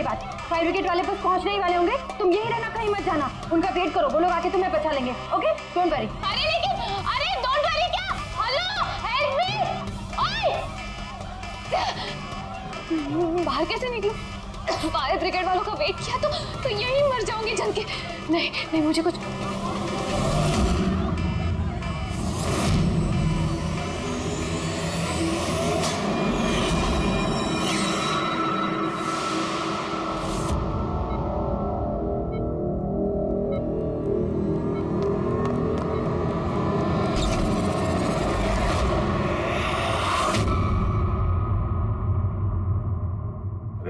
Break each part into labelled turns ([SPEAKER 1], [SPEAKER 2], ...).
[SPEAKER 1] वाली बात, fire brigade वाले बस पहुंचने ही वाले होंगे, तुम यही रहना, कहीं मत जाना, उनका वेट करो, वो लोग आके तुम्हें बचा लेंगे। Okay, don't worry.
[SPEAKER 2] अरे लेकिन, अरे डोंट वरी क्या? Hello, help me. बाहर कैसे निकलूं? फायर ब्रिगेड वालों का वेट किया तो यहीं मर जाऊंगी जल के। नहीं नहीं, मुझे कुछ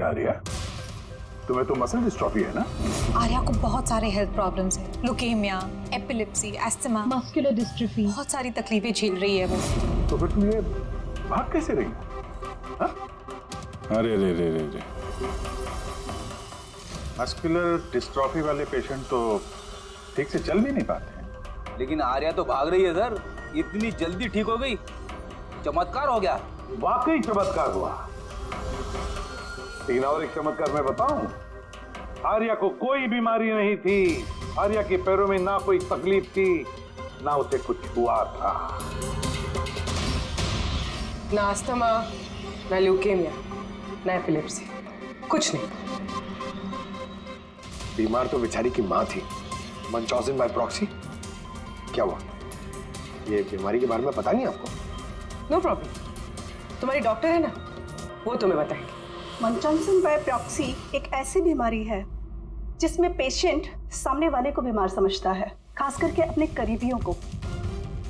[SPEAKER 3] आर्या, तुम्हें तो मसल डिस्ट्रॉफी है ना?
[SPEAKER 4] आर्या को बहुत सारे हेल्थ प्रॉब्लम्स हैं, leukaemia, epilepsy, asthma,
[SPEAKER 1] muscular dystrophy,
[SPEAKER 4] बहुत सारी तकलीफें झेल रही है वो।
[SPEAKER 3] तो फिर तुम ये भाग कैसे रही? अरे रे रे रे रे, मस्कुलर डिस्ट्रॉफी वाले पेशेंट तो ठीक से चल भी नहीं पाते हैं।
[SPEAKER 5] लेकिन आर्या तो भाग रही है सर, इतनी जल्दी ठीक हो गई, चमत्कार हो गया।
[SPEAKER 3] वाकई चमत्कार हुआ। लेकिन और एक चमत्कार मैं बताऊं, आर्या को कोई बीमारी नहीं थी, आर्या के पैरों में ना कोई तकलीफ थी, ना उसे कुछ हुआ था।
[SPEAKER 6] ना अस्थमा, ना ल्यूकेमिया, ना एपिलेप्सी, कुछ नहीं।
[SPEAKER 7] बीमार तो बेचारी की माँ थी, मंचॉजिन बाय प्रॉक्सी। क्या हुआ? ये बीमारी के बारे में पता नहीं आपको?
[SPEAKER 6] नो प्रॉब्लम, तुम्हारी डॉक्टर है ना, वो तुम्हें बताएंगे।
[SPEAKER 8] मंचॉन्सन बाय प्रॉक्सी एक ऐसी बीमारी है जिसमें पेशेंट सामने वाले को बीमार समझता है, खास करके अपने करीबियों को।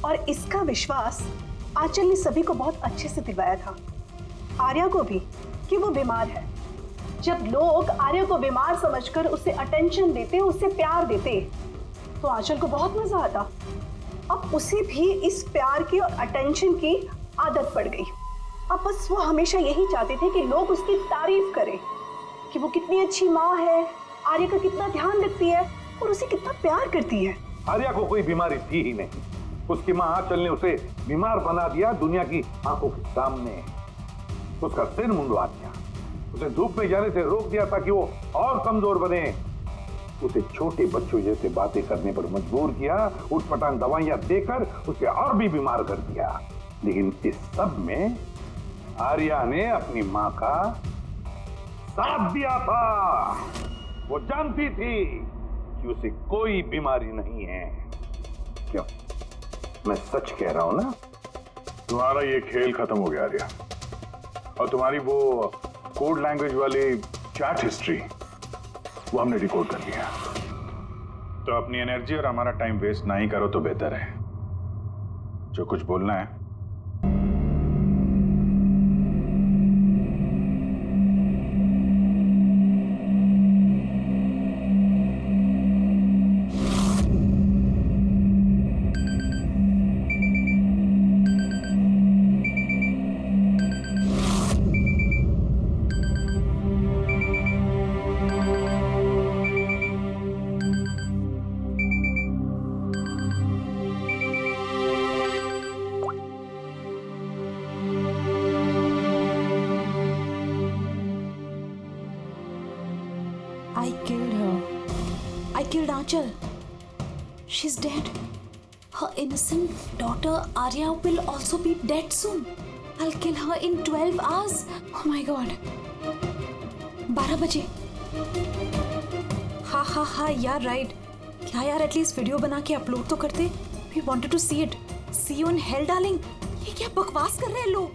[SPEAKER 8] और इसका विश्वास आंचल ने सभी को बहुत अच्छे से दिलवाया था, आर्या को भी, कि वो बीमार है। जब लोग आर्या को बीमार समझकर उसे अटेंशन देते, उसे प्यार देते, तो आंचल को बहुत मजा आता। अब उसे भी इस प्यार की और अटेंशन की आदत पड़ गई। अब बस वो हमेशा यही चाहते थे कि लोग उसकी तारीफ करें कि वो कितनी अच्छी माँ है, आर्या का कितना ध्यान रखती है और उसे कितना प्यार करती है।
[SPEAKER 3] आर्या को कोई बीमारी थी ही नहीं, उसकी माँ आंचल ने उसे बीमार बना दिया दुनिया की आंखों के सामने। उसका सिर मुंडवा दिया, उसे धूप में जाने से रोक दिया ताकि वो और कमजोर बने, उसे छोटे बच्चों जैसे बातें करने पर मजबूर किया, उठपटांग दवाइयां देकर उसे और भी बीमार कर दिया। लेकिन इस सब में आर्या ने अपनी माँ का साथ दिया था। वो जानती थी कि उसे कोई बीमारी नहीं है। क्यों? मैं सच कह रहा हूं ना? तुम्हारा ये खेल खत्म हो गया आर्या, और तुम्हारी वो कोड लैंग्वेज वाली चैट हिस्ट्री वो हमने रिकॉर्ड कर लिया। तो अपनी एनर्जी और हमारा टाइम वेस्ट ना ही करो तो बेहतर है। जो कुछ बोलना है
[SPEAKER 4] I killed her. I killed Aanchal. She's dead. Her innocent daughter Arya will also be dead soon. I'll kill her in 12 hours. Oh my god. 12 बजे. हाँ यार राइट. क्या यार एटलीस्ट वीडियो बना के अपलोड तो करते. We wanted to see it. See you in hell darling. ये क्या बकवास कर रहे हैं लोग.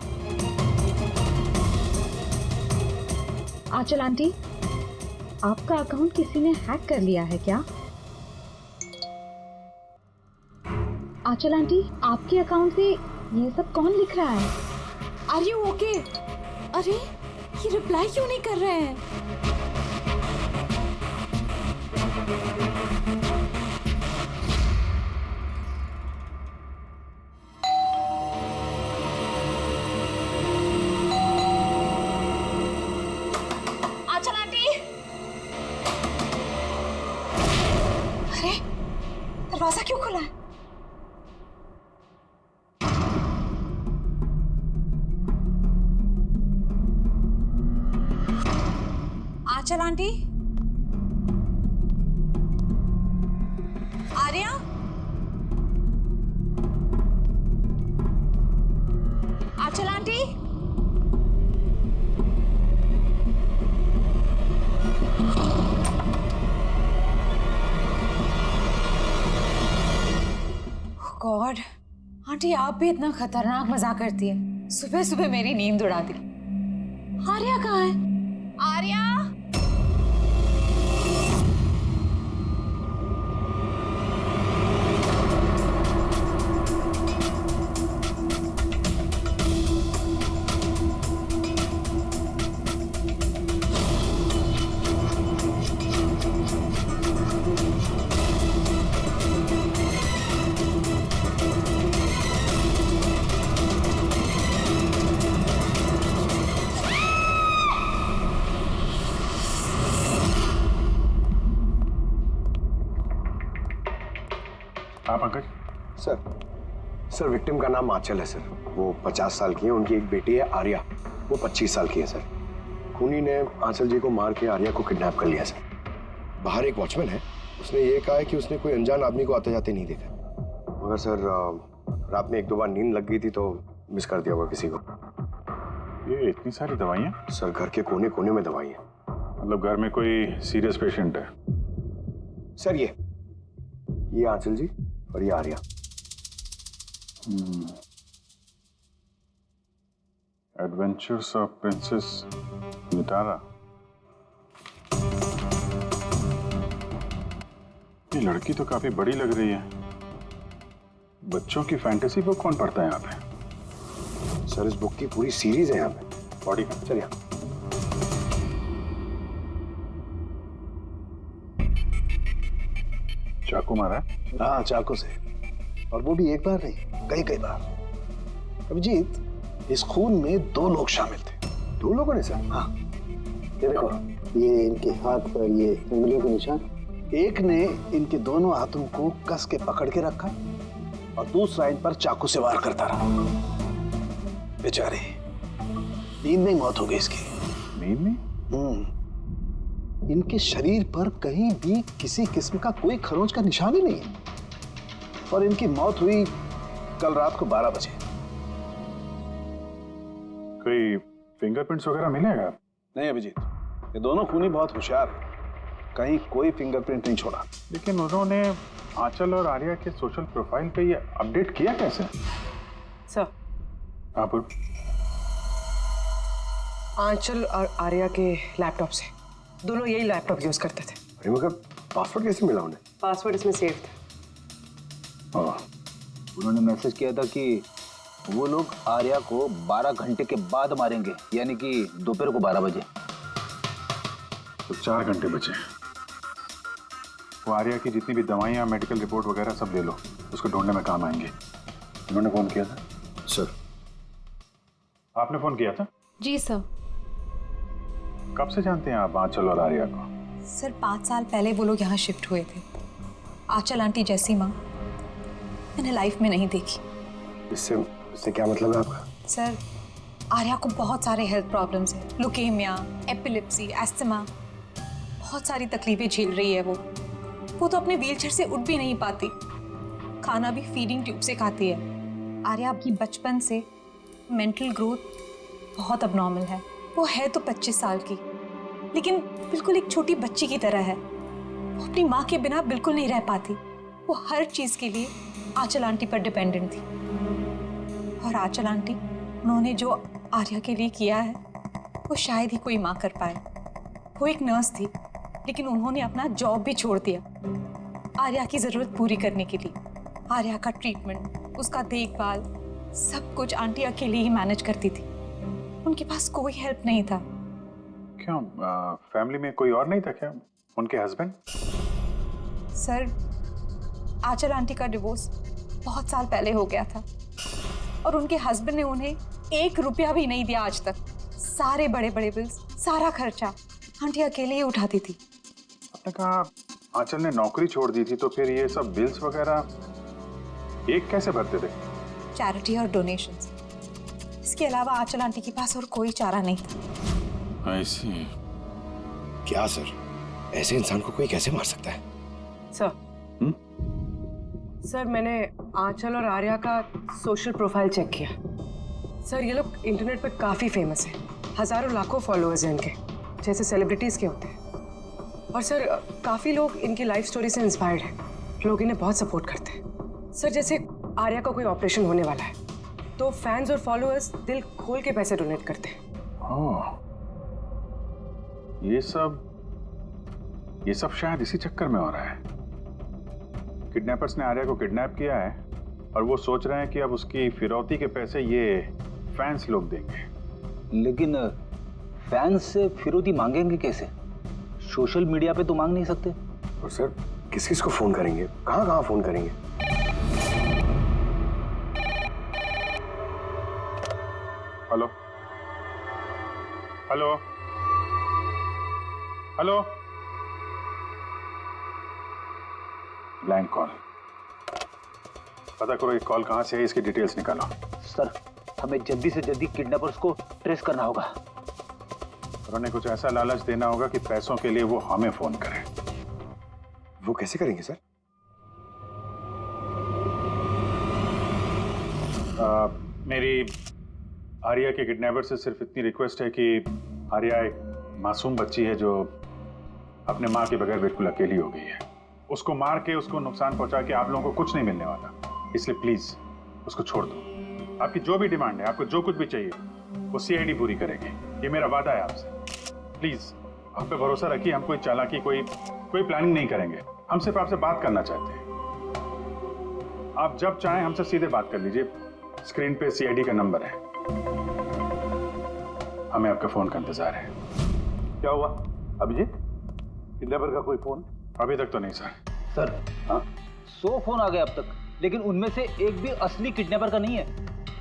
[SPEAKER 1] आंचल आंटी, आपका अकाउंट किसी ने हैक कर लिया है क्या? आंचल आंटी, आपके अकाउंट से ये सब कौन लिख रहा है?
[SPEAKER 4] Are you okay? अरे ये रिप्लाई क्यों नहीं कर रहे हैं?
[SPEAKER 2] आंचल आंटी,
[SPEAKER 4] अरे दरवाजा क्यों खुला है? आंचल आंटी, आर्या, आंचल आंटी, गॉड, आंटी आप भी इतना खतरनाक मजाक करती है। सुबह सुबह मेरी नींद उड़ा दी। आर्या कहाँ है? आर्या,
[SPEAKER 3] आप पंकज?
[SPEAKER 7] सर विक्टिम का नाम आंचल है सर। वो 50 साल की है। उनकी एक बेटी है आर्या, वो 25 साल की है सर। खूनी ने आंचल जी को मार के आर्या को किडनैप कर लिया सर। बाहर एक वॉचमैन है, उसने ये कहा है कि उसने कोई अनजान आदमी को आते जाते नहीं देखा, मगर सर रात में 1-2 बार नींद लग गई थी तो मिस कर दिया होगा किसी को।
[SPEAKER 3] ये इतनी सारी दवाइयाँ?
[SPEAKER 7] सर घर के कोने कोने में दवाई है।
[SPEAKER 3] मतलब घर में कोई सीरियस पेशेंट है?
[SPEAKER 7] सर ये आंचल जी और ये Arya.
[SPEAKER 3] Adventures of princess Mitara. ये लड़की तो काफी बड़ी लग रही है। बच्चों की फैंटेसी बुक कौन पढ़ता है यहाँ पे?
[SPEAKER 7] सर इस बुक की पूरी सीरीज है यहाँ पे।
[SPEAKER 3] बॉडी का
[SPEAKER 7] चलिए।
[SPEAKER 3] चाकू मारा?
[SPEAKER 9] हाँ, चाकू से, और वो भी एक बार नहीं, कई बार। अभिजीत, इस खून में 2 लोग शामिल थे।
[SPEAKER 7] 2 लोगों ने सर?
[SPEAKER 9] हाँ, ये देखो, ये इनके हाथ पर ये उंगलियों के निशान। एक ने इनके दोनों हाथों को कस के पकड़ के रखा और दूसरा इन पर चाकू से वार करता रहा। बेचारे, नींद में मौत हो गई इसकी।
[SPEAKER 3] नींद में?
[SPEAKER 9] इनके शरीर पर कहीं भी किसी किस्म का कोई खरोंच का निशान ही नहीं है, और इनकी मौत हुई कल रात को 12 बजे।
[SPEAKER 3] कोई फिंगरप्रिंट्स वगैरह मिलेगा?
[SPEAKER 9] नहीं अभिजीत, ये दोनों खूनी बहुत होशियार हैं, कहीं कोई फिंगरप्रिंट नहीं छोड़ा।
[SPEAKER 3] लेकिन उन्होंने आंचल और आर्या के सोशल प्रोफाइल पे ये अपडेट किया कैसे?
[SPEAKER 6] सर,
[SPEAKER 3] हाँ बोल।
[SPEAKER 6] आंचल और आर्या के लैपटॉप से, दोनों यही लैपटॉप यूज करते थे।
[SPEAKER 7] अरे मगर पासवर्ड कैसे मिला उन्हें?
[SPEAKER 6] पासवर्ड इसमें सेव था।
[SPEAKER 5] उन्होंने मैसेज किया था कि वो लोग आर्या को 12 घंटे के बाद मारेंगे, यानी कि दोपहर को 12 बजे।
[SPEAKER 3] तो 4 घंटे बचे। वो आर्या की जितनी भी दवाइयाँ, मेडिकल रिपोर्ट वगैरह सब ले लो, उसको ढूंढने में काम आएंगे। उन्होंने फोन किया था?
[SPEAKER 7] सर।
[SPEAKER 3] आपने फोन किया था?
[SPEAKER 4] जी सर।
[SPEAKER 3] कब से जानते हैं आप आंचल और आर्या को?
[SPEAKER 4] सर 5 साल पहले वो लोग यहाँ शिफ्ट हुए थे। आंचल आंटी जैसी माँ मैंने लाइफ में नहीं देखी।
[SPEAKER 7] इससे क्या मतलब है आपका?
[SPEAKER 4] सर आर्या को बहुत सारे हेल्थ प्रॉब्लम्स हैं, लुकेमिया, एपिलेप्सी, एस्थमा, बहुत सारी तकलीफें झेल रही है वो तो अपने व्हीलचेयर से उठ भी नहीं पाती, खाना भी फीडिंग ट्यूब से खाती है। आर्या की बचपन से मेंटल ग्रोथ बहुत अबनॉर्मल है। वो है तो 25 साल की, लेकिन बिल्कुल एक छोटी बच्ची की तरह है। वो अपनी माँ के बिना बिल्कुल नहीं रह पाती। वो हर चीज़ के लिए आंचल आंटी पर डिपेंडेंट थी, और आंचल आंटी उन्होंने जो आर्या के लिए किया है वो शायद ही कोई माँ कर पाए। वो एक नर्स थी, लेकिन उन्होंने अपना जॉब भी छोड़ दिया आर्या की ज़रूरत पूरी करने के लिए। आर्या का ट्रीटमेंट, उसका देखभाल, सब कुछ आंटी अकेले ही मैनेज करती थी। उनके पास कोई हेल्प नहीं था।
[SPEAKER 3] क्यों, फैमिली में कोई और नहीं था क्या? उनके हस्बैंड?
[SPEAKER 4] सर आंचल आंटी का डिवोर्स बहुत साल पहले हो गया था, और उनके हस्बैंड ने उन्हें 1 रुपया भी नहीं दिया आज तक। सारे बड़े बड़े बिल्स, सारा खर्चा आंटी अकेले ही उठाती थी।
[SPEAKER 3] आपने कहा आंचल ने नौकरी छोड़ दी थी, तो फिर ये सब बिल्स वगैरह एक कैसे भरते थे?
[SPEAKER 4] चैरिटी और डोनेशंस, इसके अलावा आंचल आंटी के पास और कोई चारा नहीं था।
[SPEAKER 3] ऐसी
[SPEAKER 7] क्या सर, ऐसे इंसान को कोई कैसे मार सकता है?
[SPEAKER 6] सर सर मैंने आंचल और आर्या का सोशल प्रोफाइल चेक किया। सर ये लोग इंटरनेट पे काफ़ी फेमस हैं, हज़ारों लाखों फॉलोअर्स हैं इनके, जैसे सेलिब्रिटीज़ के होते हैं। और सर काफ़ी लोग इनकी लाइफ स्टोरी से इंस्पायर्ड हैं, लोग इन्हें बहुत सपोर्ट करते हैं। सर जैसे आर्या का कोई ऑपरेशन होने वाला है तो फैंस और फॉलोअर्स दिल खोल के पैसे डोनेट करते हैं।
[SPEAKER 10] हाँ, ये सब शायद इसी चक्कर में हो रहा है। किडनैपर्स ने आर्या को किडनैप किया है और वो सोच रहे हैं कि अब उसकी फिरौती के पैसे ये फैंस लोग देंगे।
[SPEAKER 5] लेकिन फैंस से फिरौती मांगेंगे कैसे? सोशल मीडिया पे तो मांग नहीं सकते।
[SPEAKER 7] और सर किस किस को फोन करेंगे, कहाँ कहाँ फोन करेंगे?
[SPEAKER 10] Hello hello hello, blank call. पता करो ये कॉल कहाँ से है, इसकी डिटेल्स निकालो।
[SPEAKER 5] सर हमें जल्दी से जल्दी किडनैपर्स को ट्रेस करना होगा।
[SPEAKER 10] उन्होंने कुछ ऐसा लालच देना होगा कि पैसों के लिए वो हमें फोन करें।
[SPEAKER 7] वो कैसे करेंगे सर?
[SPEAKER 10] मेरी आर्या के किडनैपर से सिर्फ इतनी रिक्वेस्ट है कि आर्या एक मासूम बच्ची है जो अपने माँ के बगैर बिल्कुल अकेली हो गई है। उसको मार के उसको नुकसान पहुंचा के आप लोगों को कुछ नहीं मिलने वाला, इसलिए प्लीज उसको छोड़ दो। आपकी जो भी डिमांड है, आपको जो कुछ भी चाहिए वो सीआईडी पूरी करेगी, ये मेरा वादा है आपसे। प्लीज आप पे भरोसा रखिए, हम कोई चालाकी कोई प्लानिंग नहीं करेंगे। हम सिर्फ आपसे बात करना चाहते हैं। आप जब चाहें हमसे सीधे बात कर लीजिए, स्क्रीन पे सीआईडी का नंबर है। हमें आपके फोन का इंतजार है।
[SPEAKER 3] क्या हुआ अभिजीत? किडनैपर का कोई फोन?
[SPEAKER 10] अभी तक तो नहीं सर।
[SPEAKER 5] सर हाँ 100 फोन आ गए अब तक, लेकिन उनमें से एक भी असली किडनैपर का नहीं है।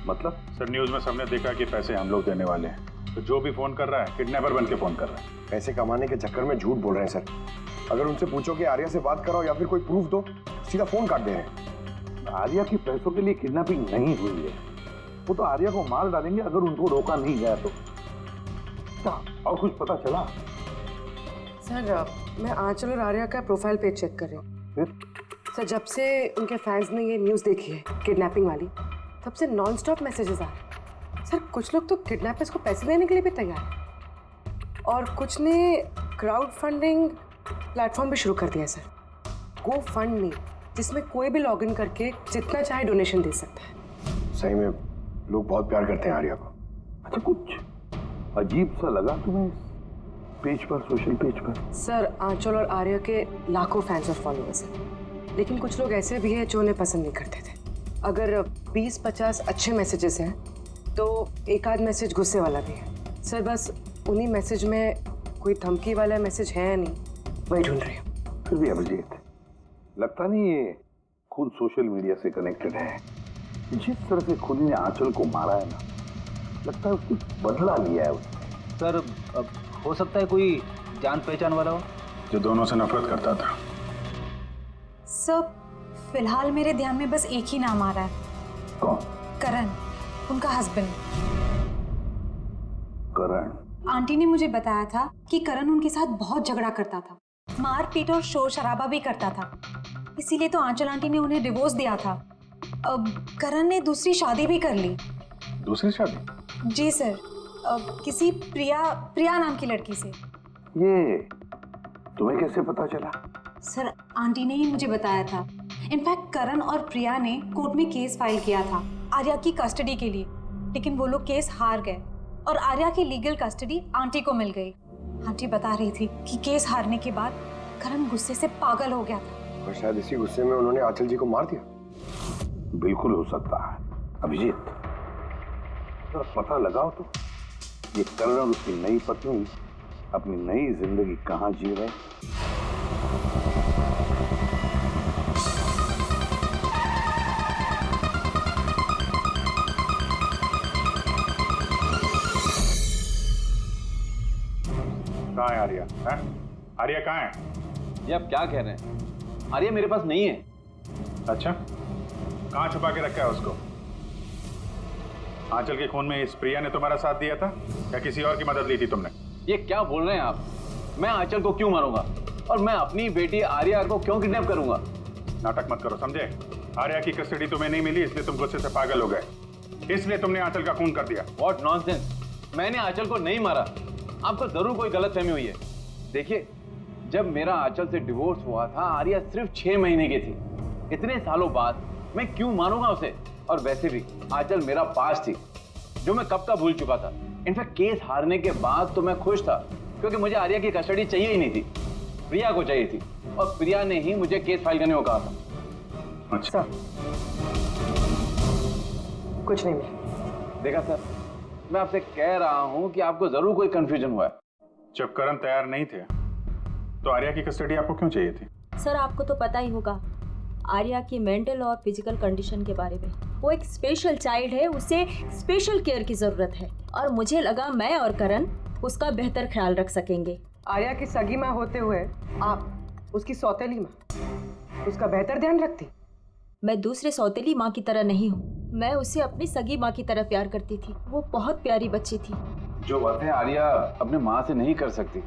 [SPEAKER 3] मतलब?
[SPEAKER 10] सर न्यूज में सबने देखा कि पैसे हम लोग देने वाले हैं, तो जो भी फोन कर रहा है किडनैपर बन के फोन कर रहा है।
[SPEAKER 7] पैसे कमाने के चक्कर में झूठ बोल रहे हैं सर। अगर उनसे पूछो कि आर्या से बात कराओ या फिर कोई प्रूफ दो, सीधा फोन काट दे रहे हैं।
[SPEAKER 3] आर्या की पैसों के लिए किडनैपिंग नहीं हुई है, वो तो आर्या को मार डालेंगे अगर उनको रोका नहीं गया तो। और कुछ पता चला?
[SPEAKER 6] सर मैं आंचल और आर्या का प्रोफाइल पेज चेक कर रही हूँ।
[SPEAKER 3] फिर?
[SPEAKER 6] सर जब से उनके फैंस ने ये न्यूज़ देखी है किडनैपिंग वाली, तब से नॉन स्टॉप मैसेजेस आ रहे हैं। सर कुछ लोग तो किडनैपर्स को पैसे देने के लिए भी तैयार हैं और कुछ ने क्राउड फंडिंग प्लेटफॉर्म भी शुरू कर दिया है सर, गो फंड मी, जिसमें कोई भी लॉगिन करके जितना चाहे डोनेशन दे सकता है।
[SPEAKER 7] सही में लोग बहुत प्यार करते हैं आर्या को।
[SPEAKER 3] अच्छा कुछ अजीब सा लगा तुम्हें पेज पर, सोशल पेज पर?
[SPEAKER 6] सर आंचल और आर्या के लाखों फैंस और फॉलोअर्स हैं, लेकिन कुछ लोग ऐसे भी हैं जो उन्हें पसंद नहीं करते थे। अगर 20-50 अच्छे मैसेजेस हैं तो एक आध मैसेज गुस्से वाला भी है। सर बस उन्हीं मैसेज में कोई धमकी वाला मैसेज है या नहीं, वही ढूंढ रही हूँ।
[SPEAKER 3] फिर भी अभिजीत, लगता नहीं ये खुद सोशल मीडिया से कनेक्टेड है। जिस तरह से खुद ने आंचल को मारा है ना, लगता है उसकी बदला लिया है उसने।
[SPEAKER 5] सर अब हो सकता है कोई जान पहचान वाला हो
[SPEAKER 10] जो दोनों से नफरत करता था।
[SPEAKER 4] सर फिलहाल मेरे ध्यान में बस एक ही नाम आ रहा है।
[SPEAKER 3] कौन?
[SPEAKER 4] करण, उनका हस्बैंड।
[SPEAKER 3] करण?
[SPEAKER 4] आंटी ने मुझे बताया था कि करण उनके साथ बहुत झगड़ा करता था, मारपीट और शोर शराबा भी करता था, इसीलिए तो आंचल आंटी ने उन्हें डिवोर्स दिया था। अब करण ने दूसरी शादी भी कर ली।
[SPEAKER 10] दूसरी शादी?
[SPEAKER 4] जी सर, किसी प्रिया नाम की लड़की से।
[SPEAKER 3] ये तुम्हें कैसे पता चला?
[SPEAKER 4] सर आंटी ने ही मुझे बताया था। इनफैक्ट करण और प्रिया ने कोर्ट में केस फाइल किया था आर्या की कस्टडी के लिए, लेकिन वो लोग केस हार गए और आर्या की लीगल कस्टडी आंटी को मिल गई। आंटी बता रही थी कि केस हारने के बाद करण गुस्से से पागल हो गया था
[SPEAKER 7] और शायद इसी गुस्से में उन्होंने आंचल जी को मार दिया।
[SPEAKER 3] बिल्कुल हो सकता है अभिजीत, तो पता लगाओ तो ये करण और उसकी नई पत्नी अपनी नई जिंदगी कहाँ जी रहे।
[SPEAKER 10] कहाँ है आर्या? आर्या कहाँ है?
[SPEAKER 5] ये आप क्या कह रहे हैं? आर्या मेरे पास नहीं है।
[SPEAKER 10] अच्छा, कहाँ छुपा के रखा है उसको? आंचल के खून में इस प्रिया ने तुम्हारा साथ दिया था या किसी और की मदद ली थी तुमने?
[SPEAKER 5] ये क्या बोल रहे हैं आप? मैं आंचल को क्यों मारूंगा और मैं अपनी बेटी आर्या को क्यों किडनैप करूंगा?
[SPEAKER 10] नाटक मत करो, समझे? आर्या की कस्टडी तुम्हें नहीं मिली इसलिए तुम गुस्से से पागल हो गए, इसलिए तुमने आंचल का खून कर दिया।
[SPEAKER 5] What nonsense! मैंने आंचल को नहीं मारा। आपको जरूर कोई गलतफहमी हुई है। देखिए, जब मेरा आंचल से डिवोर्स हुआ था, आर्या सिर्फ 6 महीने की थी। इतने सालों बाद मैं क्यों मारूंगा उसे? और वैसे भी आंचल मेरा पास थी जो मैं कब का भूल चुका था। इनफैक्ट केस हारने के बाद तो मैं खुश था क्योंकि मुझे आर्या की कस्टडी चाहिए ही नहीं थी, प्रिया को चाहिए थी और प्रिया ने ही मुझे केस फाइल करने को कहा था।
[SPEAKER 10] अच्छा,
[SPEAKER 6] कुछ नहीं मिला।
[SPEAKER 5] देखा सर, मैं आपसे कह रहा हूं कि आपको जरूर कोई कंफ्यूजन हुआ है।
[SPEAKER 10] जब करण तैयार नहीं थे तो आर्या की कस्टडी आपको क्यों चाहिए थी?
[SPEAKER 4] सर आपको तो पता ही होगा आर्या की मेंटल और फिजिकल कंडीशन के बारे में। वो एक स्पेशल चाइल्ड है, उसे स्पेशल केयर की जरूरत है और मुझे लगा मैं और करण उसका बेहतर ख्याल रख सकेंगे।
[SPEAKER 6] आर्या की सगी माँ होते हुए आप उसकी सौतेली माँ, उसका बेहतर ध्यान रखती?
[SPEAKER 4] मैं दूसरे सौतेली माँ की तरह नहीं हूँ, मैं उसे अपनी सगी माँ की तरह प्यार करती थी। वो बहुत प्यारी बच्ची थी।
[SPEAKER 5] जो बातें आर्या अपने माँ से नहीं कर सकती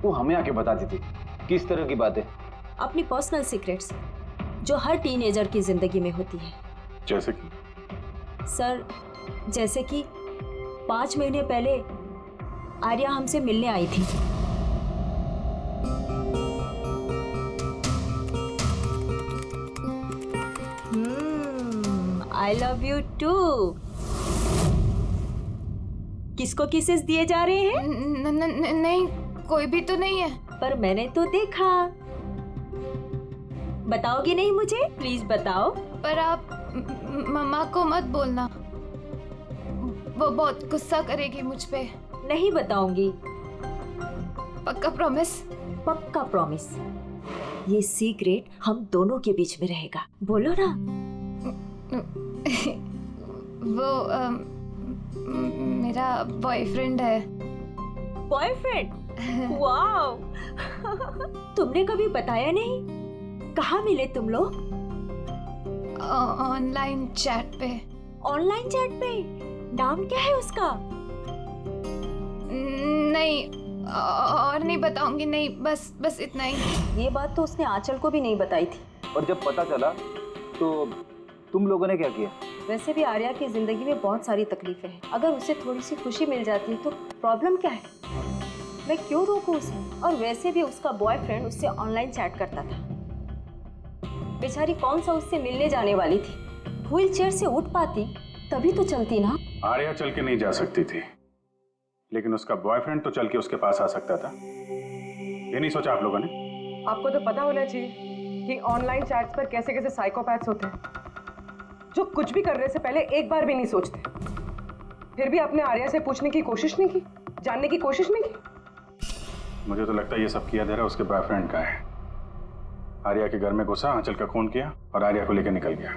[SPEAKER 5] वो हमें आके बताती थी। किस तरह की बातें?
[SPEAKER 4] अपनी पर्सनल सीक्रेट्स जो हर टीनेजर की जिंदगी में होती है।
[SPEAKER 10] जैसे कि?
[SPEAKER 4] सर, जैसे कि 5 महीने पहले आर्या हमसे मिलने आई थी। I love you too. किसको किसेस दिए जा रहे हैं?
[SPEAKER 2] नहीं, कोई भी तो नहीं है।
[SPEAKER 4] पर मैंने तो देखा। बताओगी नहीं मुझे? प्लीज बताओ।
[SPEAKER 2] पर आप मम्मा को मत बोलना, वो बहुत गुस्सा करेगी मुझ पे।
[SPEAKER 4] नहीं बताऊंगी।
[SPEAKER 2] पक्का प्रॉमिस?
[SPEAKER 4] पक्का प्रॉमिस। ये सीक्रेट हम दोनों के बीच में रहेगा। बोलो ना।
[SPEAKER 2] वो मेरा बॉयफ्रेंड है।
[SPEAKER 4] बॉयफ्रेंड? वाओ। तुमने कभी बताया नहीं। कहाँ मिले तुम लोग?
[SPEAKER 2] ऑनलाइन चैट पे।
[SPEAKER 4] ऑनलाइन चैट पे? नाम क्या है उसका?
[SPEAKER 2] नहीं, और नहीं बताऊंगी। नहीं, बस इतना ही।
[SPEAKER 4] ये बात तो उसने आंचल को भी नहीं बताई थी।
[SPEAKER 5] और जब पता चला तो तुम लोगों ने क्या किया?
[SPEAKER 4] वैसे भी आर्या की जिंदगी में बहुत सारी तकलीफें हैं। अगर उसे थोड़ी सी खुशी मिल जाती तो प्रॉब्लम क्या है? मैं क्यों रोकूं उसे? और वैसे भी उसका बॉयफ्रेंड उससे ऑनलाइन चैट करता था। बेचारी कौन सा उससे मिलने जाने वाली थी। व्हील चेयर से उठ पाती तभी तो चलती ना।
[SPEAKER 10] आर्या चल के नहीं जा सकती थी, लेकिन उसका बॉयफ्रेंड तो चल के उसके पास आ सकता था। ये नहीं सोचा आप लोगों ने?
[SPEAKER 6] आपको तो पता होना चाहिए कि ऑनलाइन चैट्स पर कैसे कैसे साइकोपैथ्स होते हैं जो कुछ भी करने से पहले एक बार भी नहीं सोचते। फिर भी आपने आर्या से पूछने की कोशिश नहीं की, जानने की कोशिश नहीं की।
[SPEAKER 10] मुझे तो लगता है ये सब किया धरा उसके बॉयफ्रेंड का है। आर्या के घर में घुसा, आंचल का खून किया और आर्या को लेकर निकल गया।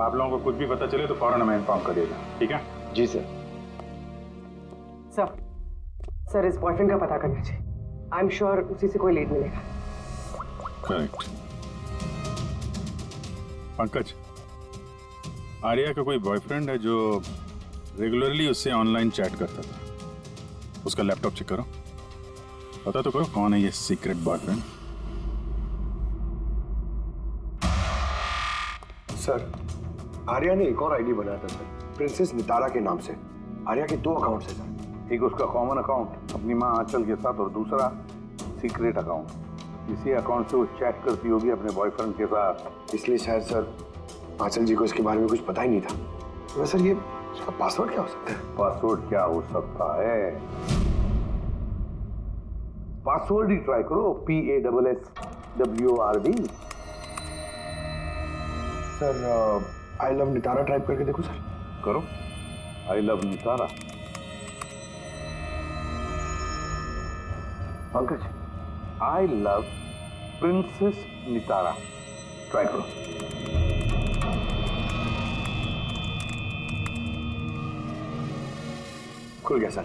[SPEAKER 10] आप लोगों को कुछ भी पता चले तो फौरन हमें इन्फॉर्म करिएगा, ठीक है?
[SPEAKER 5] जी सर।
[SPEAKER 6] सर इस बॉयफ्रेंड का पता करना चाहिए। आई एम श्योर उसी से कोई लीड मिलेगा।
[SPEAKER 10] करेक्ट। पंकज, आर्या का कोई बॉयफ्रेंड है जो रेगुलरली उससे ऑनलाइन चैट करता था। उसका लैपटॉप चेक करो, पता तो करो कौन है ये सीक्रेट बॉयफ्रेंड।
[SPEAKER 7] सर, आर्या ने एक और आईडी बनाया था सर, प्रिंसेस नितारा के नाम से। आर्या के 2 अकाउंट्स हैं सर।
[SPEAKER 3] एक उसका कॉमन अकाउंट अपनी माँ आंचल के साथ और दूसरा सीक्रेट अकाउंट। इसी अकाउंट से वो चैट करती होगी अपने बॉयफ्रेंड के साथ।
[SPEAKER 7] इसलिए शायद सर आंचल जी को इसके बारे में कुछ पता ही नहीं था। तो सर ये उसका पासवर्ड क्या हो सकता है?
[SPEAKER 3] पासवर्ड क्या हो सकता है? पासवर्ड ही ट्राई करो, PASSWORD।
[SPEAKER 7] Sir I love Nitara type करके देखो सर।
[SPEAKER 3] करो, I love Nitara. Pankaj, I love princess Nitara, try करो।
[SPEAKER 7] खुल गया सर।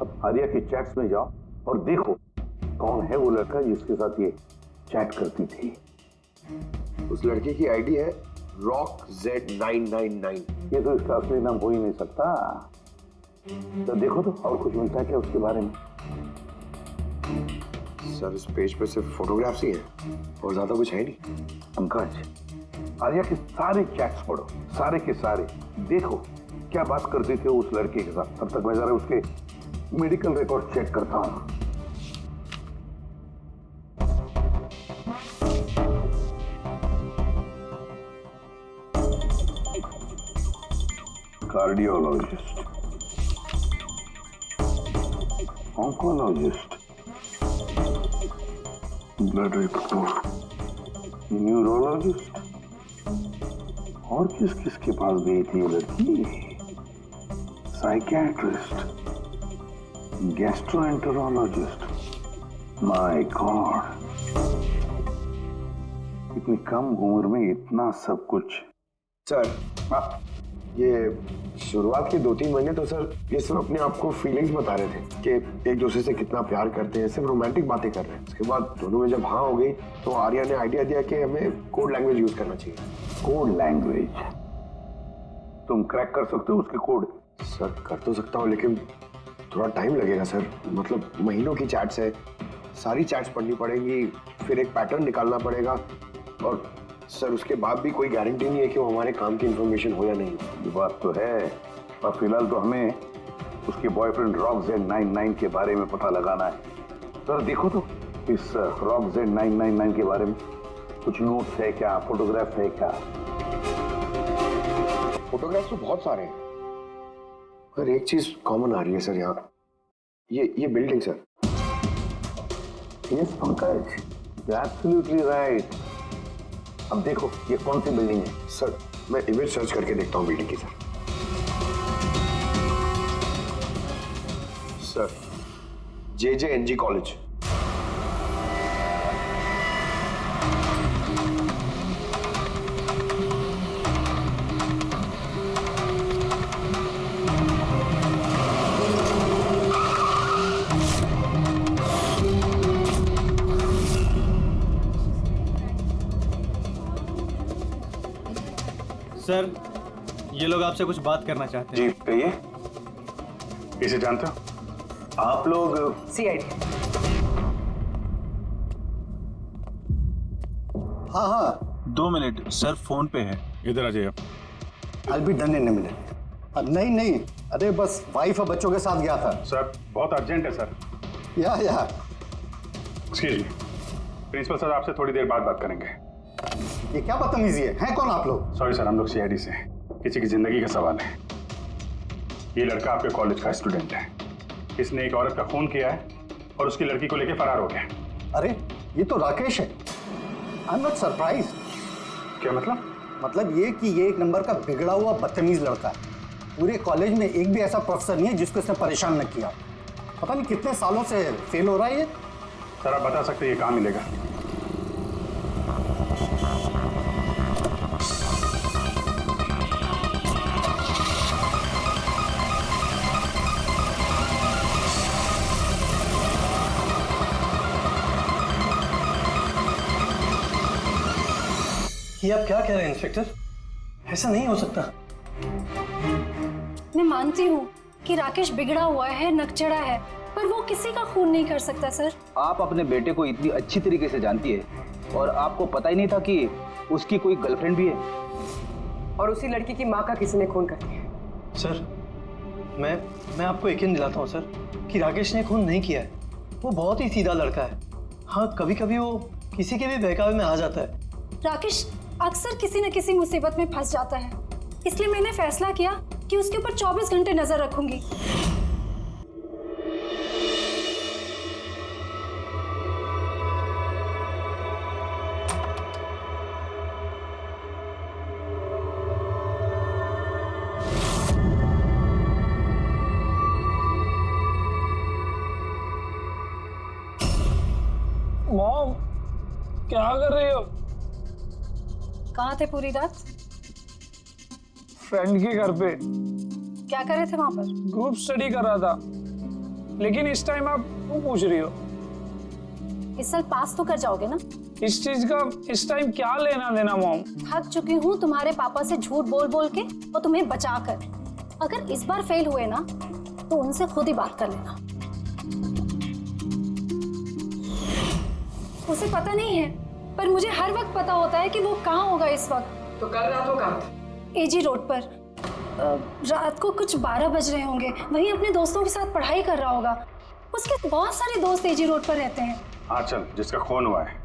[SPEAKER 3] अब आर्या के चैट्स में जाओ और देखो कौन है वो लड़का जिसके साथ ये चैट करती थी।
[SPEAKER 7] उस लड़के की आईडी है RockZ999।
[SPEAKER 3] ये तो इसका असली नाम हो ही नहीं सकता। तो देखो तो और कुछ मिलता है क्या उसके बारे में?
[SPEAKER 7] सर इस पेज पे सिर्फ फोटोग्राफ्स ही हैं और ज्यादा कुछ है नहीं।
[SPEAKER 3] पंकज, आर्या के सारे चैट्स पढ़ो, सारे के सारे देखो क्या बात करते थे उस लड़के के साथ। तब तक मैं जरा उसके मेडिकल रिकॉर्ड चेक करता हूँ। Cardiologist, oncologist, blood report, neurologist, और किस किस के पास गई थी ये लड़की? Psychiatrist, gastroenterologist. माय गॉड, इतनी कम उम्र में इतना सब कुछ।
[SPEAKER 7] सर ये शुरुआत के 2-3 महीने तो सर ये सिर्फ अपने आप को फीलिंग्स बता रहे थे कि एक दूसरे से कितना प्यार करते हैं, सिर्फ रोमांटिक बातें कर रहे हैं। उसके बाद दोनों में जब हाँ हो गई तो आर्या ने आइडिया दिया कि हमें कोड लैंग्वेज यूज करना चाहिए।
[SPEAKER 3] Code language? तुम क्रैक कर सकते हो उसके कोड?
[SPEAKER 7] सर कर तो सकता हूँ लेकिन थोड़ा टाइम लगेगा सर। मतलब महीनों की चैट्स है, सारी चैट्स पढ़नी पड़ेंगी, फिर एक पैटर्न निकालना पड़ेगा और सर उसके बाद भी कोई गारंटी नहीं है कि वो हमारे काम की इंफॉर्मेशन हो या नहीं।
[SPEAKER 3] ये बात तो है, पर फिलहाल तो हमें उसके बॉयफ्रेंड रॉक Z99 के बारे में पता लगाना है। सर देखो तो इस रॉक Z999 के बारे में कुछ नोट्स है क्या, फोटोग्राफ है क्या?
[SPEAKER 7] फोटोग्राफ्स तो बहुत सारे हैं पर एक चीज कॉमन आ रही है सर यहाँ, ये building sir.
[SPEAKER 3] Yes Pankaj, you are absolutely right. अब देखो ये कौन सी बिल्डिंग है?
[SPEAKER 7] सर मैं इमेज सर्च करके देखता हूँ बिल्डिंग की। Sir JJNG college.
[SPEAKER 11] सर ये लोग आपसे कुछ बात करना चाहते हैं।
[SPEAKER 3] जी कहिए।
[SPEAKER 10] इसे जानते हो?
[SPEAKER 3] आप लोग
[SPEAKER 6] CID।
[SPEAKER 9] हाँ
[SPEAKER 11] 2 मिनट सर, फोन पे है।
[SPEAKER 10] इधर आ जाइए।
[SPEAKER 9] I'll be done in a minute। नहीं अरे बस वाइफ और बच्चों के साथ गया था।
[SPEAKER 10] सर बहुत अर्जेंट है सर।
[SPEAKER 9] या
[SPEAKER 10] एक्सक्यूज मी, प्रिंसिपल सर आपसे थोड़ी देर बाद बात करेंगे।
[SPEAKER 9] ये क्या बदतमीजी है कौन आप लोग?
[SPEAKER 10] सॉरी सर, हम लोग CID से हैं, किसी की जिंदगी का सवाल है। ये लड़का आपके कॉलेज का स्टूडेंट है, इसने एक औरत का खून किया है और उसकी लड़की को लेकर फरार हो गया।
[SPEAKER 9] अरे ये तो राकेश है। I am not surprise.
[SPEAKER 10] क्या मतलब?
[SPEAKER 9] मतलब ये कि ये एक नंबर का बिगड़ा हुआ बदतमीज लड़का है। पूरे कॉलेज में एक भी ऐसा प्रोफेसर नहीं है जिसको इसने परेशान न किया। पता नहीं कितने सालों से फेल हो रहा है ये।
[SPEAKER 10] सर आप बता सकते हैं ये कहाँ मिलेगा?
[SPEAKER 11] ये आप क्या कह रहे हैं इंस्पेक्टर? ऐसा नहीं हो सकता।
[SPEAKER 1] मैं मानती हूँ कि राकेश बिगड़ा हुआ है, नकचड़ा है, पर वो किसी का खून नहीं कर सकता सर।
[SPEAKER 12] आप अपने बेटे को इतनी अच्छी तरीके से जानती है और आपको पता ही नहीं था कि उसकी कोई गर्लफ्रेंड भी है।
[SPEAKER 6] और उसी लड़की की माँ का किसी ने खून कर दिया।
[SPEAKER 11] सर मैं आपको यकीन दिलाता हूँ सर कि राकेश ने खून नहीं किया है। वो बहुत ही सीधा लड़का है। हाँ कभी कभी वो किसी के भी बहकावे में आ जाता है।
[SPEAKER 1] राकेश अक्सर किसी न किसी मुसीबत में फंस जाता है, इसलिए मैंने फैसला किया कि उसके ऊपर 24 घंटे नजर रखूंगी।
[SPEAKER 13] मॉम क्या कर रही हो?
[SPEAKER 1] कहाँ थे पूरी रात?
[SPEAKER 13] फ्रेंड के घर पे।
[SPEAKER 1] क्या कर रहे थे वहां पर?
[SPEAKER 13] ग्रुप स्टडी कर रहा था। लेकिन इस टाइम आप क्यों पूछ रही हो?
[SPEAKER 1] इस साल पास तो कर जाओगे ना?
[SPEAKER 13] इस चीज का इस टाइम क्या लेना देना मॉम?
[SPEAKER 1] थक चुकी हूँ तुम्हारे पापा से झूठ बोल बोल के और तुम्हें बचा कर। अगर इस बार फेल हुए ना तो उनसे खुद ही बात कर लेना। उसे पता नहीं है, पर मुझे हर वक्त पता होता है कि वो कहाँ होगा इस वक्त।
[SPEAKER 6] तो कल रात वो कहाँ था?
[SPEAKER 1] एजी रोड पर। रात को कुछ 12 बज रहे होंगे, वहीं अपने दोस्तों के साथ पढ़ाई कर रहा होगा। उसके बहुत सारे दोस्त एजी रोड पर रहते हैं।
[SPEAKER 10] आंचल जिसका खून हुआ है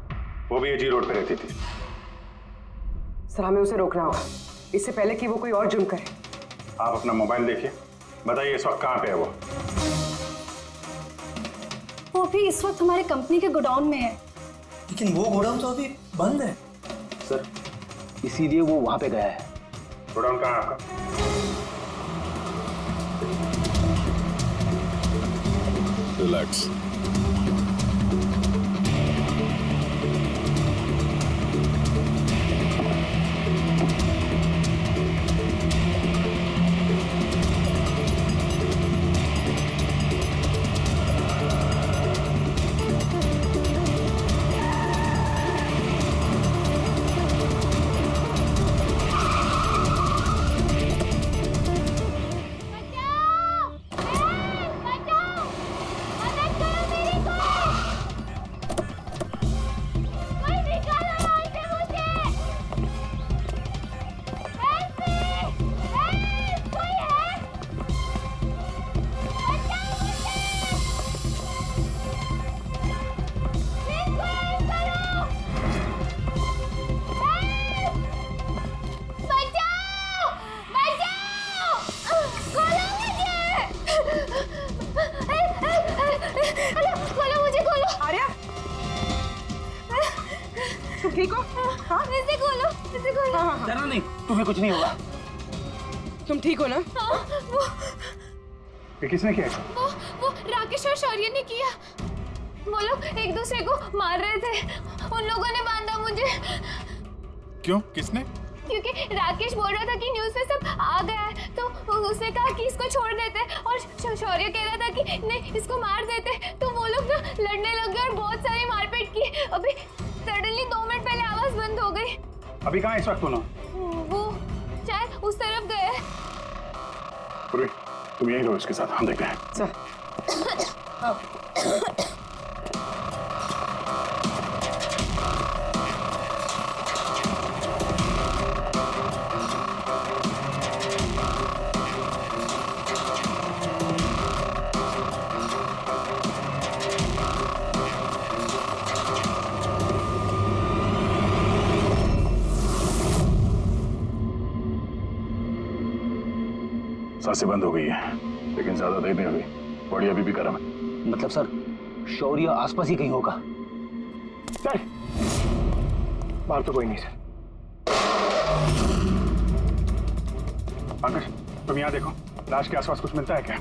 [SPEAKER 10] वो भी एजी रोड पे रहती थी।
[SPEAKER 6] सर हमें उसे रोकना होगा, इससे पहले कि वो कोई और जुर्म करे।
[SPEAKER 10] आप अपना मोबाइल देखिए, बताइए इस वक्त कहाँ पे है वो।
[SPEAKER 1] अभी इस वक्त हमारे कंपनी के गोडाउन में है।
[SPEAKER 11] लेकिन वो गोडाउन तो अभी बंद है।
[SPEAKER 12] सर इसीलिए वो वहां पे गया है।
[SPEAKER 10] गोडाउन कहाँ है आपका?
[SPEAKER 14] रिलैक्स।
[SPEAKER 6] ठीक हो? हाँ?
[SPEAKER 2] इसे खोलो, इसे खोलो।
[SPEAKER 6] हाँ।
[SPEAKER 12] डरना नहीं, तुम्हें कुछ नहीं होगा।
[SPEAKER 6] तुम ठीक हो ना?
[SPEAKER 2] हाँ,
[SPEAKER 10] ये किसने किया?
[SPEAKER 2] वो राकेश और शौर्य ने किया। वो लोग एक दूसरे को मार रहे थे। उन लोगों ने बांधा मुझे।
[SPEAKER 14] क्यों? किसने?
[SPEAKER 2] क्योंकि राकेश बोल रहा था कि न्यूज़ पे सब आ गया है, तो उसने कहा कि इसको छोड़ देते, और शौर्य कह रहा था कि नहीं इसको मार देते। तो वो लोग ना लड़ने लग गए और बहुत सारी मारपीट की। अभी सडनली 2 मिनट पहले आवाज बंद हो गई।
[SPEAKER 10] अभी कहाँ इस वक्त हो ना?
[SPEAKER 2] वो शायद उस तरफ गए।
[SPEAKER 10] पूर्वी, तुम यहीं रहो इसके साथ, हम देखते हैं। सांसें बंद हो गई है, लेकिन ज्यादा देर नहीं हुई। बॉडी अभी भी गर्म है।
[SPEAKER 12] मतलब सर शौर्य आसपास ही कहीं होगा।
[SPEAKER 7] सर बाहर तो कोई नहीं सर।
[SPEAKER 10] पंकज तुम यहाँ देखो, लाश के आसपास कुछ मिलता है क्या?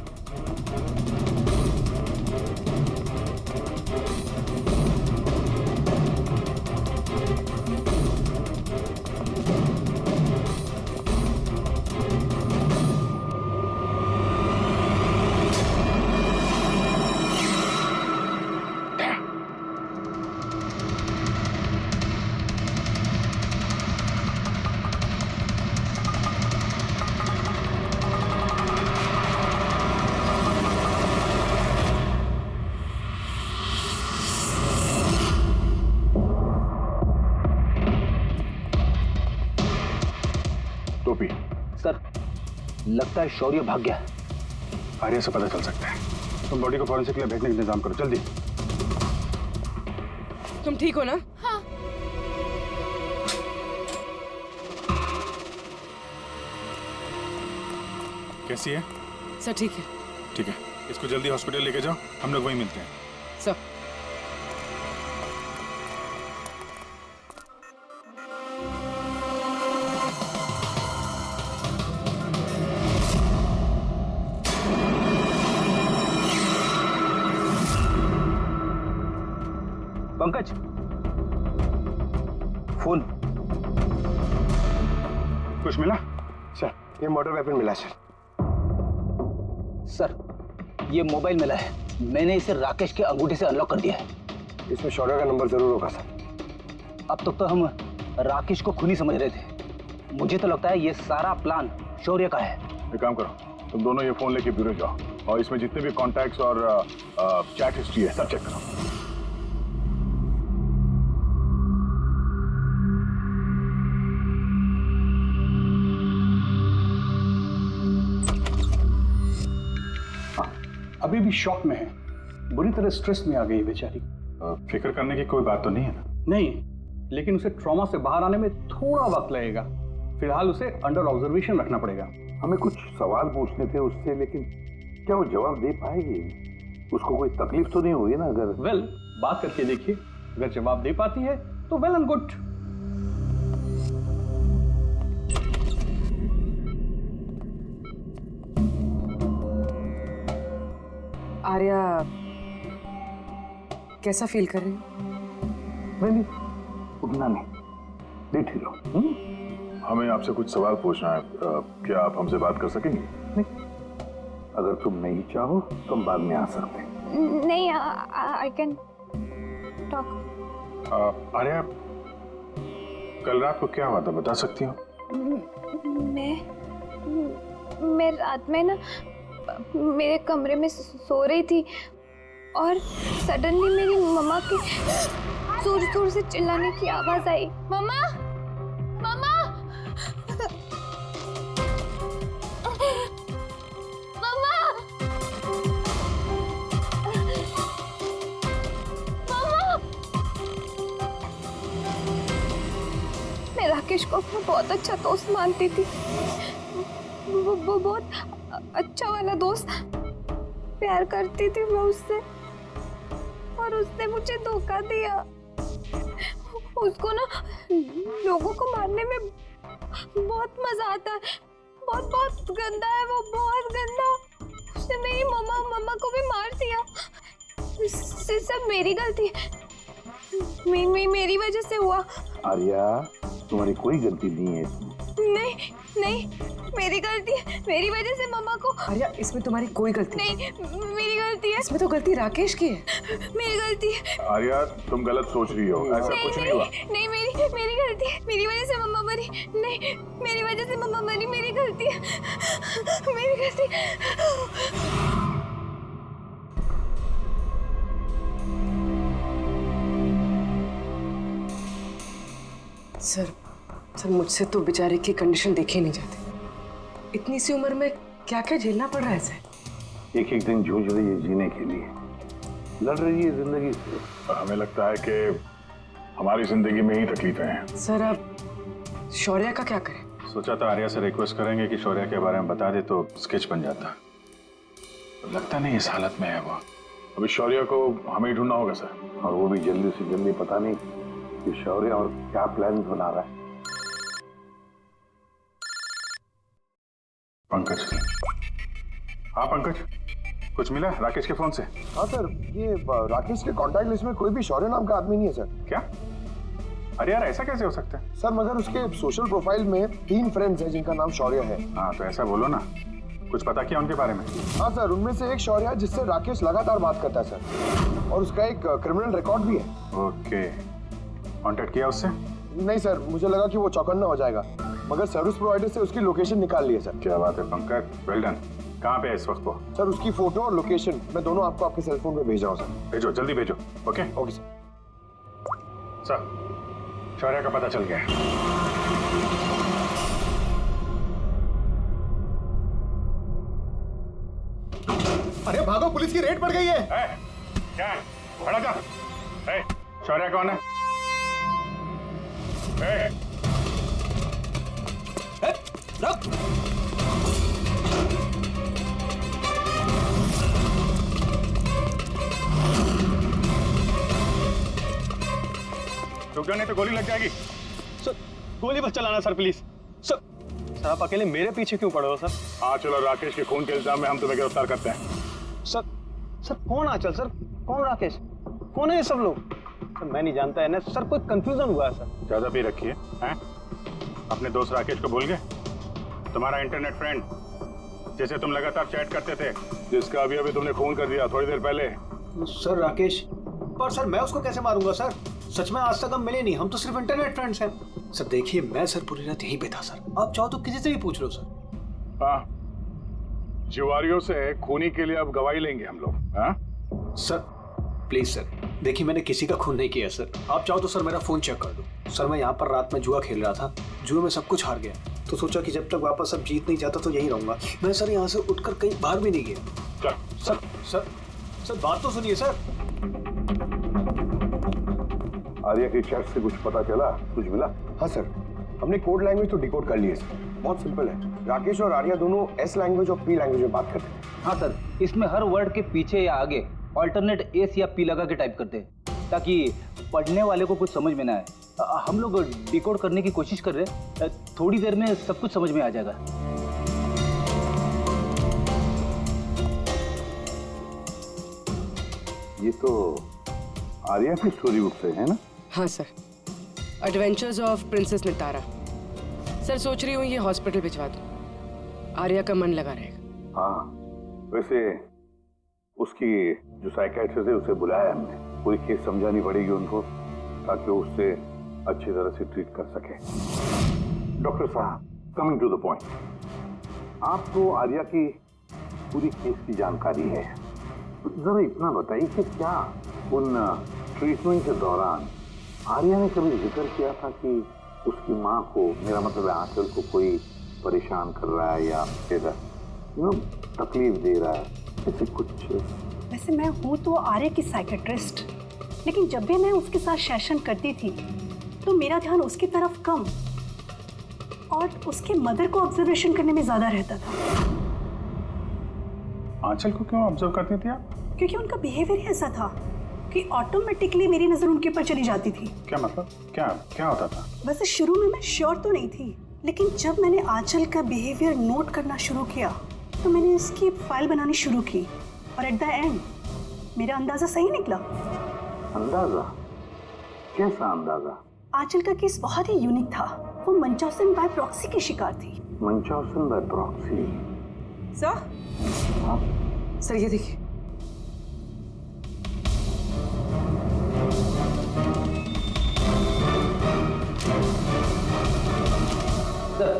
[SPEAKER 10] टोपी
[SPEAKER 12] सर लगता है शौर्य भाग गया।
[SPEAKER 10] आर्या से पता चल सकता है। तुम बॉडी को फॉरेंसिक लैब भेजने का इंतजाम करो जल्दी।
[SPEAKER 6] तुम ठीक हो ना?
[SPEAKER 2] हाँ।
[SPEAKER 10] कैसी है?
[SPEAKER 6] सर ठीक है।
[SPEAKER 10] ठीक है, इसको जल्दी हॉस्पिटल लेके जाओ, हम लोग वहीं मिलते हैं।
[SPEAKER 6] Sir
[SPEAKER 12] Pankaj phone.
[SPEAKER 10] कुछ मिला?
[SPEAKER 7] सर ये मर्डर वेपन मिला सर।
[SPEAKER 12] सर ये मोबाइल मिला है, मैंने इसे राकेश के अंगूठे से अनलॉक कर दिया है।
[SPEAKER 7] इसमें शौर्य का नंबर जरूर होगा सर।
[SPEAKER 12] अब तक तो हम राकेश को खूनी समझ रहे थे, मुझे तो लगता है ये सारा प्लान शौर्य का है।
[SPEAKER 10] एक काम करो, तुम दोनों ये फोन लेके ब्यूरो जाओ और इसमें जितने भी कॉन्टैक्ट्स और चैट हिस्ट्री है सब चेक करो।
[SPEAKER 9] अभी भी शॉक में है, बुरी तरह स्ट्रेस में आ गई है बेचारी।
[SPEAKER 10] फिक्र करने की कोई बात तो नहीं है ना?
[SPEAKER 9] नहीं, लेकिन उसे ट्रॉमा से बाहर आने में थोड़ा वक्त लगेगा। फिलहाल उसे अंडर ऑब्जर्वेशन रखना पड़ेगा।
[SPEAKER 3] हमें कुछ सवाल पूछने थे उससे, लेकिन क्या वो जवाब दे पाएगी? उसको कोई तकलीफ तो नहीं हुई ना? अगर
[SPEAKER 9] वेल, बात करके देखिए, अगर जवाब दे पाती है तो वेल एंड गुड।
[SPEAKER 6] आर्या कैसा फील कर रही हो?
[SPEAKER 3] नहीं, उतना नहीं, लेट ही रहो।
[SPEAKER 10] हमें आपसे कुछ सवाल पूछना है, क्या आप हमसे बात कर सकेंगे?
[SPEAKER 3] नहीं, अगर तुम नहीं चाहो तो हम बाद में आ सकते हैं।
[SPEAKER 2] नहीं, आई कैन टॉक।
[SPEAKER 10] आर्या, कल रात को क्या हुआ था, बता सकती हो?
[SPEAKER 2] मैं रात में ना मेरे कमरे में सो रही थी और सडनली मेरी मम्मा की जोर जोर से चिल्लाने की आवाज आई। मम्मा, मम्मा, मम्मा, मम्मा। मैं राकेश को अपना बहुत अच्छा दोस्त मानती थी। वो बहुत अच्छा वाला दोस्त, प्यार करती थी मैं उससे, और उसने मुझे धोखा दिया। उसको ना लोगों को मारने में बहुत मजा आता है। बहुत बहुत गंदा है वो, बहुत गंदा। उसने मेरी मम्मा को भी मार दिया। सब मेरी गलती, मेरी वजह से हुआ।
[SPEAKER 3] आर्या, तुम्हारी कोई गलती नहीं है इसमें।
[SPEAKER 2] नहीं, मेरी गलती है। मेरी वजह से मम्मा को।
[SPEAKER 6] आर्या, इसमें तुम्हारी कोई गलती
[SPEAKER 2] नहीं, मेरी गलती है।
[SPEAKER 6] इसमें तो गलती राकेश की है।
[SPEAKER 2] मेरी गलती है।
[SPEAKER 10] आर्या, तुम गलत सोच रही हो, ऐसा कुछ नहीं हुआ।
[SPEAKER 2] नहीं, मेरी गलती है। मेरी वजह से मम्मा मरी। नहीं, मेरी वजह से मम्मा मरी। मेरी गलती है, मेरी गलती।
[SPEAKER 6] सर मुझसे तो बेचारे की कंडीशन देखी नहीं जाती। इतनी सी उम्र में क्या क्या झेलना पड़ रहा है सर।
[SPEAKER 3] एक एक दिन जूझ रही है जीने के लिए, लड़ रही है जिंदगी से।
[SPEAKER 10] हमें लगता है कि हमारी जिंदगी में ही तकलीफें हैं।
[SPEAKER 6] सर, अब शौर्य का क्या करें?
[SPEAKER 10] सोचा था आर्या से रिक्वेस्ट करेंगे कि शौर्य के बारे में बता दे तो स्केच बन जाता। लगता नहीं इस हालत में है वो। अभी शौर्य को हमें ही ढूंढना होगा सर,
[SPEAKER 3] और वो भी जल्दी से जल्दी। पता नहीं कि शौर्य और क्या प्लान बना रहा है।
[SPEAKER 10] पंकज। हाँ पंकज, कुछ मिला राकेश के फोन से?
[SPEAKER 7] हाँ सर, ये राकेश के कांटेक्ट लिस्ट में कोई भी शौर्य नाम का आदमी नहीं है सर।
[SPEAKER 10] क्या? अरे यार, ऐसा कैसे हो सकता है?
[SPEAKER 7] सर, मगर उसके सोशल प्रोफाइल में 3 फ्रेंड्स हैं जिनका नाम शौर्य है।
[SPEAKER 10] हाँ तो ऐसा बोलो ना, कुछ पता किया उनके बारे में?
[SPEAKER 7] हाँ सर, उनमें से एक शौर्य है जिससे राकेश लगातार बात करता है सर, और उसका एक क्रिमिनल रिकॉर्ड भी है।
[SPEAKER 10] ओके, कांटेक्ट किया उससे?
[SPEAKER 7] नहीं सर, मुझे लगा कि वो चौकन्ना हो जाएगा, मगर सर्विस प्रोवाइडर से उसकी लोकेशन निकाल ली है सर।
[SPEAKER 10] क्या बात है पंकज, वेल डन। कहाँ पे है इस वक्त वो?
[SPEAKER 7] सर, उसकी फोटो और लोकेशन मैं दोनों आपको आपके सेल फोन पे भेज रहा हूँ सर।
[SPEAKER 10] भेजो, जल्दी भेजो। Okay
[SPEAKER 7] okay sir.
[SPEAKER 10] सर, शौर्य का पता चल गया है।
[SPEAKER 7] अरे भागो, पुलिस की रेड पड़ गई है।
[SPEAKER 10] क्या है? खड़ा जा। शौर्य कौन है?
[SPEAKER 11] रुक।
[SPEAKER 10] रुक जाओ, नहीं तो गोली लग जाएगी।
[SPEAKER 11] सर, गोली मत चलाना सर, प्लीज। सर, आप अकेले मेरे पीछे क्यों पड़े हो सर?
[SPEAKER 10] हाँ चलो, राकेश के खून के इल्जाम में हम तुम्हें गिरफ्तार करते हैं।
[SPEAKER 11] सर कौन आंचल सर, कौन राकेश, कौन है ये सब लोग? सर मैं नहीं जानता है ना सर, कोई कंफ्यूजन हुआ है सर।
[SPEAKER 10] ज्यादा पी रखी है? अपने दोस्त राकेश को भूल गए? तुम्हारा इंटरनेट फ्रेंड जैसे तुम लगातार चैट करते थे, जिसका अभी अभी तुमने खून कर दिया थोड़ी देर पहले।
[SPEAKER 9] सर राकेश, पर सर मैं उसको कैसे मारूंगा सर? सच में आज तक हम मिले नहीं, हम तो सिर्फ इंटरनेट फ्रेंड्स हैं। सर देखिए, मैं सर पूरी रात यहीं पे था सर, आप चाहो तो किसी से भी पूछ लो सर।
[SPEAKER 10] हाँ, जुआरियों से खूनी के लिए अब गवाही लेंगे हम लोग। हाँ
[SPEAKER 9] सर, प्लीज सर, देखिए मैंने किसी का खून नहीं किया सर। आप चाहो तो सर मेरा फोन चेक कर दो। सर मैं यहाँ पर रात में जुआ खेल रहा था, जुए में सब कुछ हार गया। तो सोचा कि जब तक वापस अब जीत नहीं जाता तो यहीं रहूंगा। मैं सर यहाँ से उठकर कहीं बाहर भी नहीं गया। सर सर सर बात तो सुनिए सर।
[SPEAKER 3] आर्या के चैट से कुछ पता चला? कुछ मिला?
[SPEAKER 7] हाँ सर, हमने कोड लैंग्वेज तो डिकोड कर ली है सर। बहुत सिंपल है। राकेश और आर्या दोनों एस लैंग्वेज और पी लैंग्वेज में बात करते हैं।
[SPEAKER 12] हाँ सर, इसमें हर वर्ड के पीछे या आगे ऑल्टरनेट एस या पी लगा के टाइप करते हैं ताकि पढ़ने वाले को कुछ समझ में ना आए। हम लोग डिकोड करने की कोशिश कर रहे हैं, थोड़ी देर में सब कुछ समझ में आ जाएगा।
[SPEAKER 3] ये तो आर्या की स्टोरी बुक से है ना?
[SPEAKER 6] हाँ sir, adventures of princess Nitara. Sir सोच रही हूँ ये हॉस्पिटल भिजवा दूँ, आर्या का मन लगा रहेगा।
[SPEAKER 3] हाँ, वैसे उसकी जो साइकियाट्रिस्ट है उसे बुलाया हमने। पूरी केस समझानी पड़ेगी उनको ताकि वो उससे अच्छी तरह से ट्रीट कर सके। डॉक्टर साहब, कमिंग टू द पॉइंट, आपको आर्या की पूरी केस की जानकारी है, जरा इतना बताइए कि क्या उन ट्रीटमेंट के दौरान आर्या ने कभी जिक्र किया था कि उसकी माँ को, मेरा मतलब है आंचल को, कोई परेशान कर रहा है या फिर तकलीफ दे रहा है, ऐसे कुछ?
[SPEAKER 8] वैसे मैं हूँ तो आर्या की साइकेट्रिस्ट, लेकिन जब भी मैं उसके साथ सेशन करती थी तो मेरा ध्यान उसकी तरफ कम और उसके मदर को ऑब्जर्वेशन करने में ज्यादा रहता था।
[SPEAKER 10] आंचल को क्यों ऑब्जर्व करती थी आप?
[SPEAKER 8] क्योंकि उनका बिहेवियर ऐसा था कि ऑटोमेटिकली मेरी नजर उनके ऊपर चली जाती थी।
[SPEAKER 10] क्या मतलब? क्या क्या होता था?
[SPEAKER 8] वैसे शुरू में मैं श्योर तो नहीं थी, लेकिन जब मैंने आंचल का बिहेवियर नोट करना शुरू किया तो मैंने इसकी फाइल बनानी शुरू की और एट द एंड मेरा अंदाजा सही निकला।
[SPEAKER 3] अंदाजा? कैसा अंदाजा?
[SPEAKER 8] आंचल का केस बहुत ही यूनिक था। वो मंचौसन बाय प्रॉक्सी की शिकार थी।
[SPEAKER 3] मंचौसन बाय प्रॉक्सी?
[SPEAKER 6] सर, सर ये देखिए।
[SPEAKER 12] सर,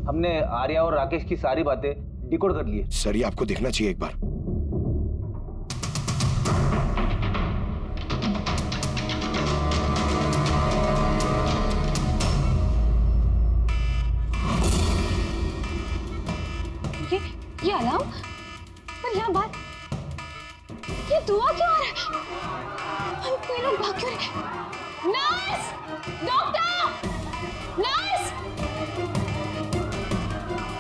[SPEAKER 12] हमने आर्या और राकेश की सारी बातें डिकोड कर ली है।
[SPEAKER 7] सर ये आपको देखना चाहिए एक बार।
[SPEAKER 2] ये अलार्म? पर यहाँ बात, ये धुआं क्यों आ रहा है? कोई लोग भाग क्यों रहे? Nurse! Doctor! Nurse!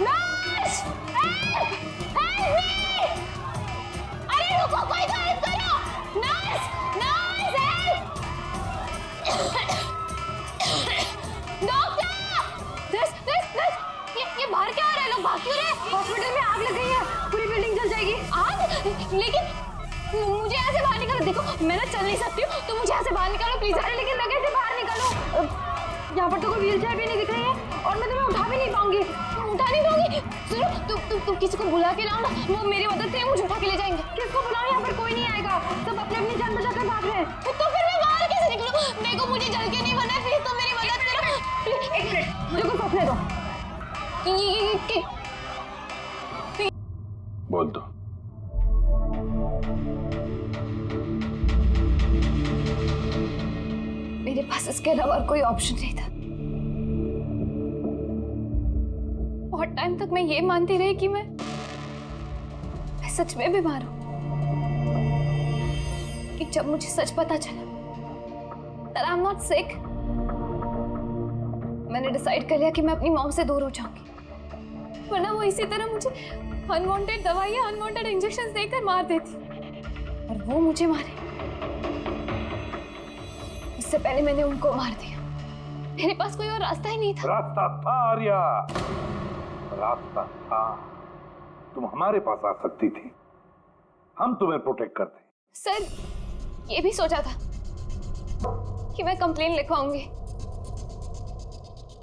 [SPEAKER 2] Nurse! Help! Help me! अरे रुको, कोई तो हेल्प करो! नर्स! Nurse help! डॉक्टर! ये बाहर क्या आ रहा है? लोग भाग क्यों रहे? हॉस्पिटल में आग लग गई है, पूरी बिल्डिंग जल जाएगी। आग? लेकिन मुझे यहाँ से बाहर निकालो। देखो मैं ना चल नहीं सकती हूँ, तो मुझे यहाँ से बाहर निकालो प्लीज। अरे लेकिन मैं कैसे बाहर निकालूं? यहाँ पर तो कोई व्हीलचेयर भी नहीं दिख रही है और मैं तुम्हें उठा भी नहीं पाऊंगी। उठा नहीं पाऊंगी? सुनो, तुम किसी को बुला के लाओ ना, वो मेरी मदद से मुझे उठा के ले जाएंगे। किसको बुलाओ? यहाँ पर कोई नहीं आएगा, सब अपनी अपनी जान बचाकर भाग रहे हैं। तो फिर मैं बाहर कैसे निकलूं? देखो मुझे जल के नहीं बनना है, प्लीज तुम मेरी मदद करो। एक मिनट, मुझे कुछ सोचने दो।
[SPEAKER 3] बोल दो।
[SPEAKER 2] मेरे पास इसके अलावा और कोई ऑप्शन नहीं था। बहुत टाइम तक मैं ये मानती रही कि मैं सच में बीमार हूं, कि जब मुझे सच पता चला that I'm not sick, मैंने डिसाइड कर लिया कि मैं अपनी मॉम से दूर हो जाऊंगी, वरना वो इसी तरह मुझे अनवांटेड दवाइयां, अनवांटेड इंजेक्शंस देकर मार देती। और वो मुझे मारे इससे पहले मैंने उनको मार दिया। मेरे पास कोई और रास्ता ही नहीं था।
[SPEAKER 3] रास्ता था आर्या, रास्ता था। तुम हमारे पास आ सकती थी, हम तुम्हें प्रोटेक्ट करते।
[SPEAKER 2] सर, ये भी सोचा था कि मैं कंप्लेन लिखवाऊंगी,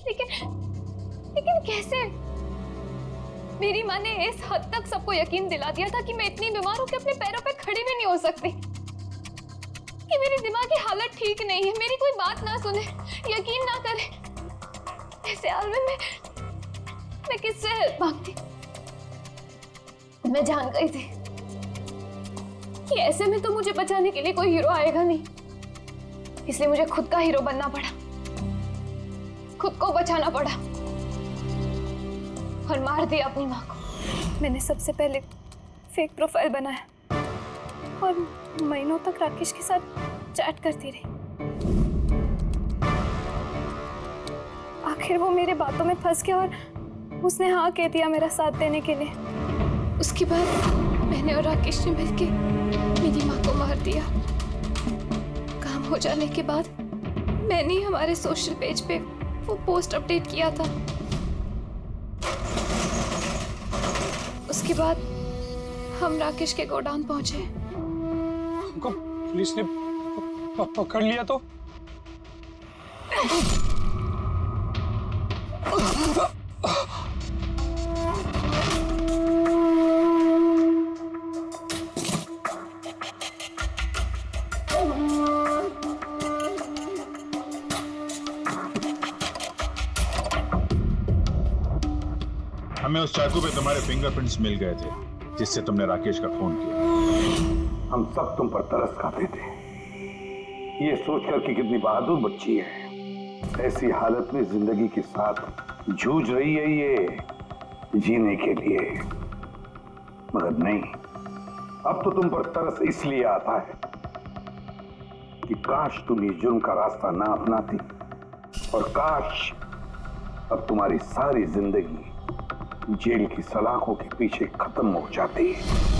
[SPEAKER 2] लेकिन कैसे? मेरी माँ ने इस हद तक सबको यकीन दिला दिया था कि मैं इतनी बीमार हूं कि अपने पैरों पे खड़ी भी नहीं हो सकती, कि मेरी दिमागी हालत ठीक नहीं है, मेरी कोई बात ना सुने, यकीन ना करे। ऐसे हाल में मैं किससे हेल्प मांगती? मैं जान गई थी कि ऐसे में तो मुझे बचाने के लिए कोई हीरो आएगा नहीं, इसलिए मुझे खुद का हीरो बनना पड़ा, खुद को बचाना पड़ा। और मार दिया अपनी माँ को।
[SPEAKER 1] मैंने सबसे पहले फेक प्रोफाइल बनाया और महीनों तक राकेश के साथ चैट करती रही। आखिर वो मेरे बातों में फंस गया और उसने हाँ कह दिया मेरा साथ देने के लिए। उसके बाद मैंने और राकेश ने मिलके मेरी माँ को मार दिया। काम हो जाने के बाद मैंने हमारे सोशल पेज पे वो पोस्ट अपडेट किया था। उसके बाद हम राकेश के गोडाउन पहुंचे।
[SPEAKER 13] हमको पुलिस ने पकड़ लिया तो?
[SPEAKER 14] हमें उस चाकू पे तुम्हारे फिंगरप्रिंट्स मिल गए थे जिससे तुमने राकेश का खून किया।
[SPEAKER 3] हम सब तुम पर तरस खाते थे, ये सोचकर कि कितनी बहादुर बच्ची है, ऐसी हालत में जिंदगी के साथ जूझ रही है ये जीने के लिए। मगर नहीं, अब तो तुम पर तरस इसलिए आता है कि काश तुम ये जुर्म का रास्ता ना अपनाती और काश अब तुम्हारी सारी जिंदगी जेल की सलाखों के पीछे खत्म हो जाती है।